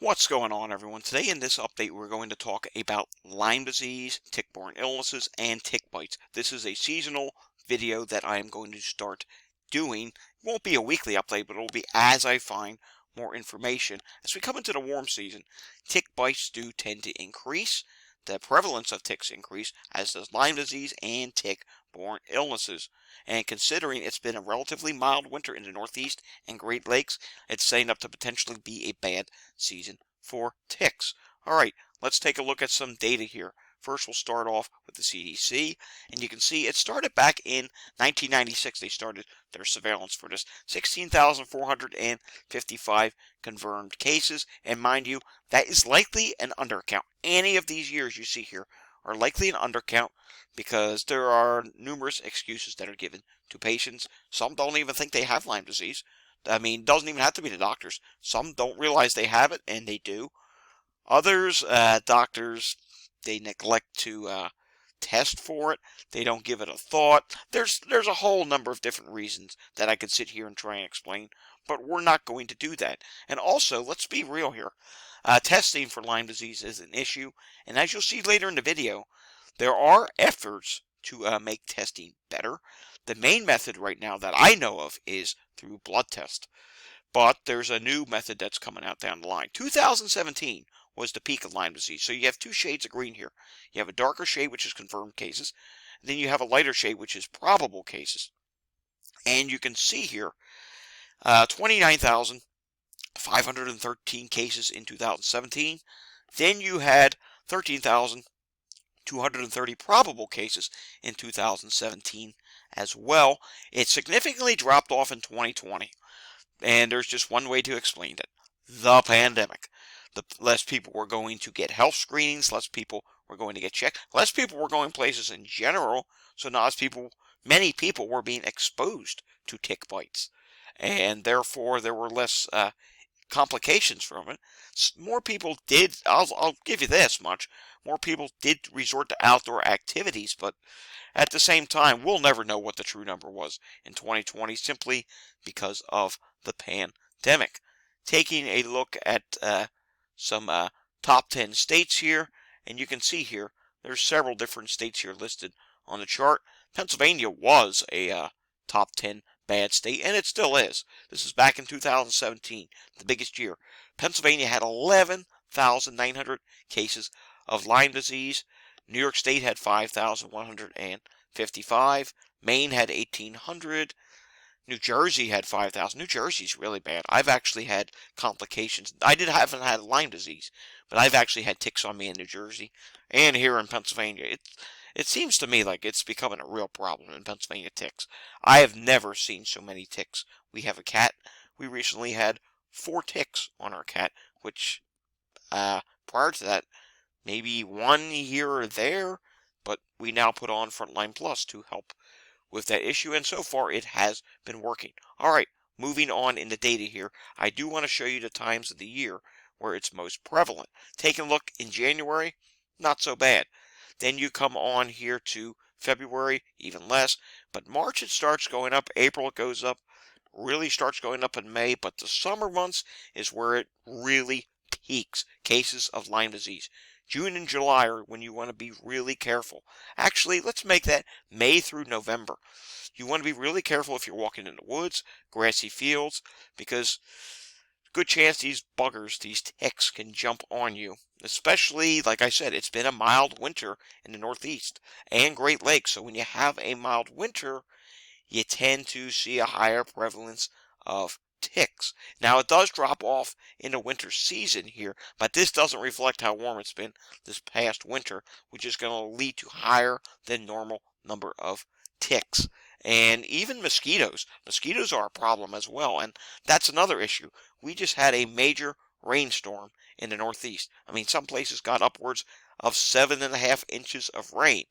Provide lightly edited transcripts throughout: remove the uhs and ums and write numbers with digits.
What's going on, everyone? Today in this update, we're going to talk about Lyme disease, tick-borne illnesses, and tick bites. This is a seasonal video that I am going to start doing. It won't be a weekly update, but it'll be as I find more information. As we come into the warm season, tick bites do tend to increase. The prevalence of ticks increase, as does Lyme disease and tick-borne illnesses. And considering it's been a relatively mild winter in the Northeast and Great Lakes, it's setting up to potentially be a bad season for ticks. All right, let's take a look at some data here. First, we'll start off with the CDC, and you can see it started back in 1996. They started their surveillance for this. 16,455 confirmed cases, and mind you, that is likely an undercount. Any of these years you see here are likely an undercount because there are numerous excuses that are given to patients. Some don't even think they have Lyme disease. I mean, it doesn't even have to be the doctors. Some don't realize they have it, and they do. Others, doctors, they neglect to test for it. They don't give it a thought. There's a whole number of different reasons that I could sit here and try and explain, but we're not going to do that. And also, let's be real here. Testing for Lyme disease is an issue, and as you'll see later in the video, there are efforts to make testing better. The main method right now that I know of is through blood test. But there's a new method that's coming out down the line. 2017 was the peak of Lyme disease. So you have two shades of green here. You have a darker shade, which is confirmed cases. And then you have a lighter shade, which is probable cases. And you can see here, 29,513 cases in 2017. Then you had 13,230 probable cases in 2017 as well. It significantly dropped off in 2020. And there's just one way to explain it. The pandemic. Less people were going to get health screenings, less people were going to get checked, less people were going places in general, so not as many people were being exposed to tick bites. And therefore, there were less complications from it. More people did, I'll give you this much, more people did resort to outdoor activities, but at the same time, we'll never know what the true number was in 2020 simply because of the pandemic. Taking a look at some top 10 states here, and you can see here, there's several different states here listed on the chart. Pennsylvania was a top 10 bad state, and it still is. This is back in 2017, the biggest year. Pennsylvania had 11,900 cases of Lyme disease. New York State had 5,155. Maine had 1,800. New Jersey had 5,000. New Jersey's really bad. I've actually had complications. Haven't had Lyme disease, but I've actually had ticks on me in New Jersey and here in Pennsylvania. It seems to me like it's becoming a real problem in Pennsylvania, ticks. I have never seen so many ticks. We have a cat. We recently had 4 ticks on our cat, which prior to that, maybe 1 here or there, but we now put on Frontline Plus to help with that issue, and so far it has been working. All right, moving on in the data here, I do want to show you the times of the year where it's most prevalent. Take a look in January, not so bad. Then you come on here to February, even less, but March it starts going up, April it goes up, really starts going up in May, but the summer months is where it really peaks, cases of Lyme disease. June and July are when you want to be really careful. Actually, let's make that May through November. You want to be really careful if you're walking in the woods, grassy fields, because good chance these buggers, these ticks, can jump on you. Especially, like I said, it's been a mild winter in the Northeast and Great Lakes. So when you have a mild winter, you tend to see a higher prevalence of ticks. Now, it does drop off in the winter season here, but this doesn't reflect how warm it's been this past winter, which is going to lead to higher than normal number of ticks. And even mosquitoes. Mosquitoes are a problem as well, and that's another issue. We just had a major rainstorm in the Northeast. I mean, some places got upwards of 7.5 inches of rain.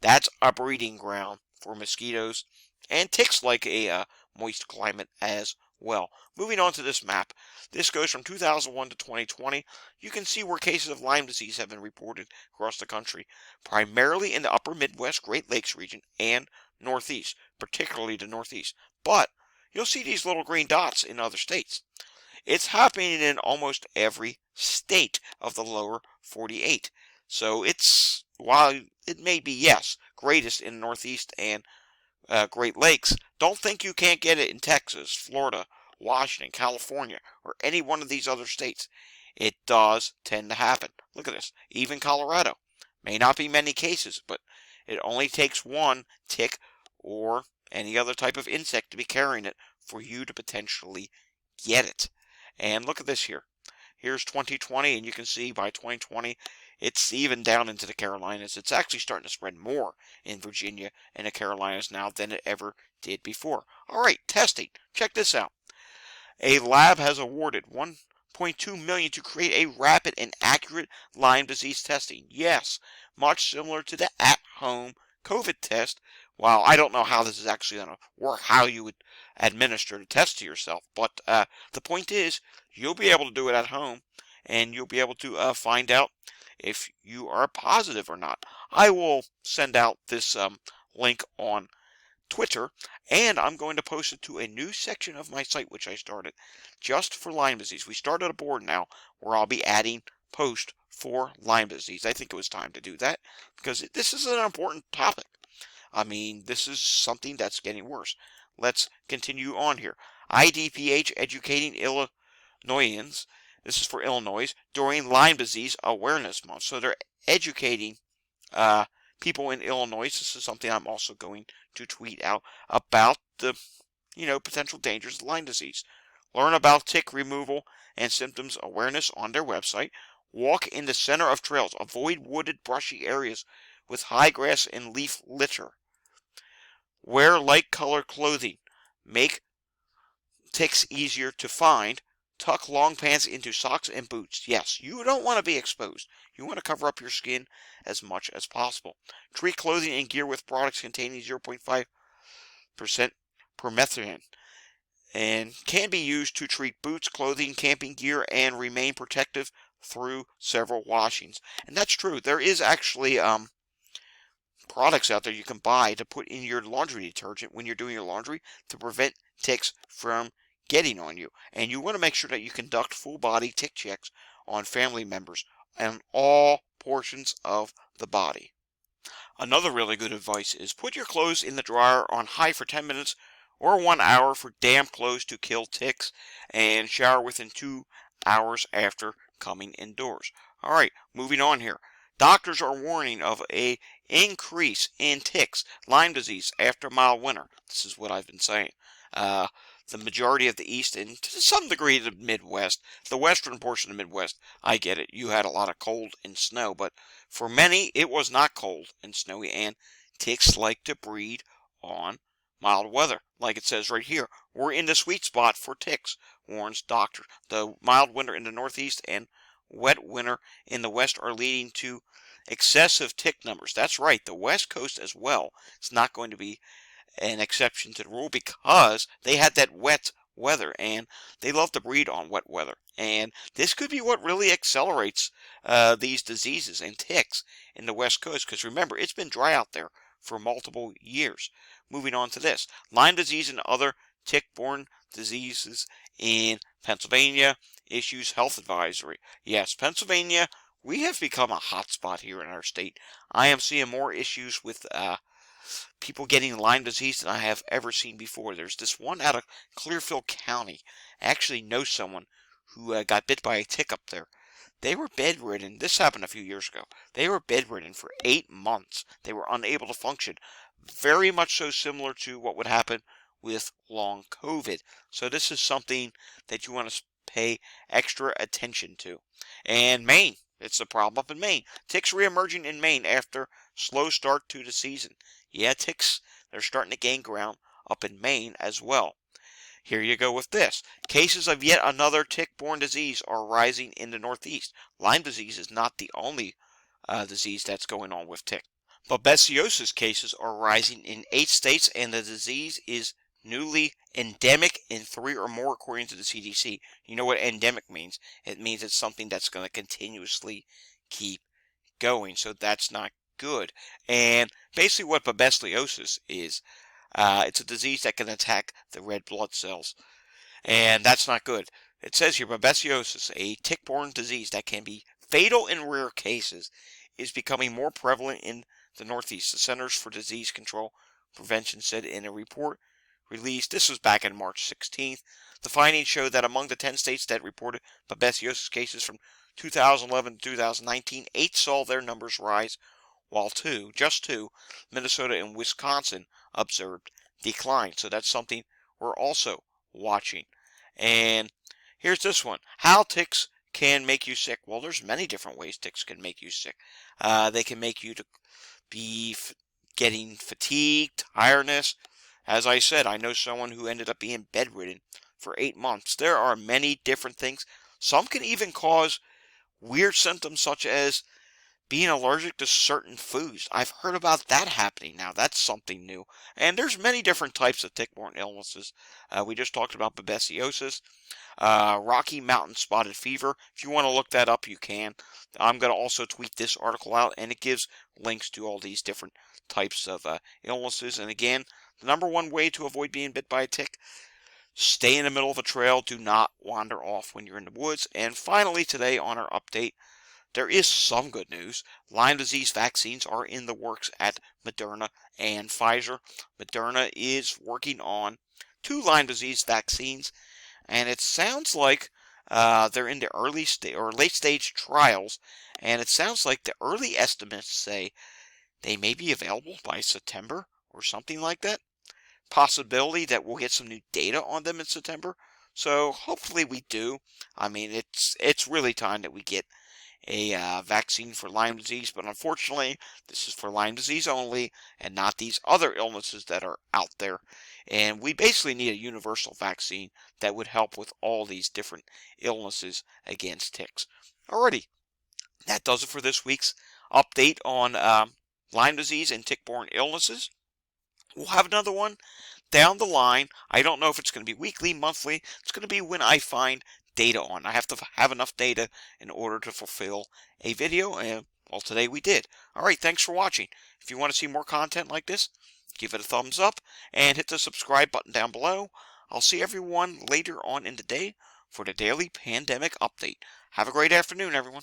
That's a breeding ground for mosquitoes, and ticks like a moist climate as well. Moving on to this map. This goes from 2001 to 2020. You can see where cases of Lyme disease have been reported across the country, primarily in the upper Midwest, Great Lakes region, and Northeast, particularly the Northeast. But you'll see these little green dots in other states. It's happening in almost every state of the lower 48. So while it may be, yes, greatest in the Northeast and Great Lakes, don't think you can't get it in Texas, Florida, Washington, California, or any one of these other states. It does tend to happen. Look at this. Even Colorado. May not be many cases, but it only takes one tick or any other type of insect to be carrying it for you to potentially get it. And look at this here. Here's 2020, and you can see by 2020, it's even down into the Carolinas. It's actually starting to spread more in Virginia and the Carolinas now than it ever did before. All right, testing. Check this out. A lab has awarded $1.2 million to create a rapid and accurate Lyme disease testing. Yes, much similar to the at-home COVID test. While I don't know how this is actually going to work, how you would administer the test to yourself, but the point is, you'll be able to do it at home, and you'll be able to find out if you are positive or not. I will send out this link on Twitter, and I'm going to post it to a new section of my site which I started just for Lyme disease. We started a board now where I'll be adding posts for Lyme disease. I think it was time to do that because this is an important topic. I mean, this is something that's getting worse. Let's continue on here. IDPH educating Illinoisans, this is for Illinois, during Lyme disease awareness month. So they're educating people in Illinois. This is something I'm also going to tweet out about the, potential dangers of Lyme disease. Learn about tick removal and symptoms awareness on their website. Walk in the center of trails. Avoid wooded, brushy areas with high grass and leaf litter. Wear light-colored clothing. Make ticks easier to find. Tuck long pants into socks and boots. Yes, you don't want to be exposed. You want to cover up your skin as much as possible. Treat clothing and gear with products containing 0.5% permethrin and can be used to treat boots, clothing, camping gear, and remain protective through several washings. And that's true. There is actually products out there you can buy to put in your laundry detergent when you're doing your laundry to prevent ticks from getting on you. And you want to make sure that you conduct full body tick checks on family members and all portions of the body. Another really good advice is put your clothes in the dryer on high for 10 minutes or 1 hour for damp clothes to kill ticks, and shower within 2 hours after coming indoors. All right, moving on here. Doctors are warning of a increase in ticks, Lyme disease after mild winter. This is what I've been saying. The majority of the East and to some degree the Midwest, the western portion of the Midwest, I get it. You had a lot of cold and snow, but for many it was not cold and snowy, and ticks like to breed on mild weather. Like it says right here, we're in the sweet spot for ticks, warns doctor. The mild winter in the Northeast and wet winter in the West are leading to excessive tick numbers. That's right, the West Coast as well. It's not going to be an exception to the rule because they had that wet weather and they love to breed on wet weather. And this could be what really accelerates these diseases and ticks in the West Coast because remember, it's been dry out there for multiple years. Moving on to this. Lyme disease and other tick-borne diseases in Pennsylvania issues health advisory. Yes, Pennsylvania, we have become a hot spot here in our state. I am seeing more issues with people getting Lyme disease than I have ever seen before. There's this one out of Clearfield County. I actually know someone who got bit by a tick up there. They were bedridden. This happened a few years ago. They were bedridden for 8 months. They were unable to function. Very much so similar to what would happen with long COVID. So this is something that you want to pay extra attention to. And Maine. It's a problem up in Maine. Ticks reemerging in Maine after slow start to the season. Yeah, ticks, they're starting to gain ground up in Maine as well. Here you go with this. Cases of yet another tick-borne disease are rising in the Northeast. Lyme disease is not the only disease that's going on with tick. Babesiosis cases are rising in 8 states, and the disease is newly endemic in 3 or more according to the CDC. You know what endemic means? It means it's something that's going to continuously keep going, so that's not good. And basically what babesiosis is, it's a disease that can attack the red blood cells, and that's not good. It says here, babesiosis, a tick-borne disease that can be fatal in rare cases, is becoming more prevalent in the Northeast. The Centers for Disease Control Prevention said in a report released, this was back on March 16th, the findings show that among the 10 states that reported babesiosis cases from 2011 to 2019, 8 saw their numbers rise, while just two, Minnesota and Wisconsin, observed decline. So that's something we're also watching. And here's this one. How ticks can make you sick. Well, there's many different ways ticks can make you sick. They can make you to be getting fatigued, tiredness. As I said, I know someone who ended up being bedridden for 8 months. There are many different things. Some can even cause weird symptoms such as being allergic to certain foods. I've heard about that happening now. That's something new. And there's many different types of tick-borne illnesses. We just talked about babesiosis, Rocky Mountain spotted fever. If you want to look that up, you can. I'm going to also tweet this article out, and it gives links to all these different types of illnesses. And again, the number one way to avoid being bit by a tick, stay in the middle of a trail. Do not wander off when you're in the woods. And finally, today on our update, there is some good news. Lyme disease vaccines are in the works at Moderna and Pfizer. Moderna is working on 2 Lyme disease vaccines, and it sounds like they're in the early or late stage trials, and it sounds like the early estimates say they may be available by September or something like that. Possibility that we'll get some new data on them in September. So hopefully we do. I mean, it's really time that we get a vaccine for Lyme disease, but unfortunately, this is for Lyme disease only and not these other illnesses that are out there. And we basically need a universal vaccine that would help with all these different illnesses against ticks. Alrighty, that does it for this week's update on Lyme disease and tick-borne illnesses. We'll have another one down the line. I don't know if it's going to be weekly, monthly. It's going to be when I find data on. I have to have enough data in order to fulfill a video, and well, today we did. Alright, thanks for watching. If you want to see more content like this, give it a thumbs up and hit the subscribe button down below. I'll see everyone later on in the day for the daily pandemic update. Have a great afternoon, everyone.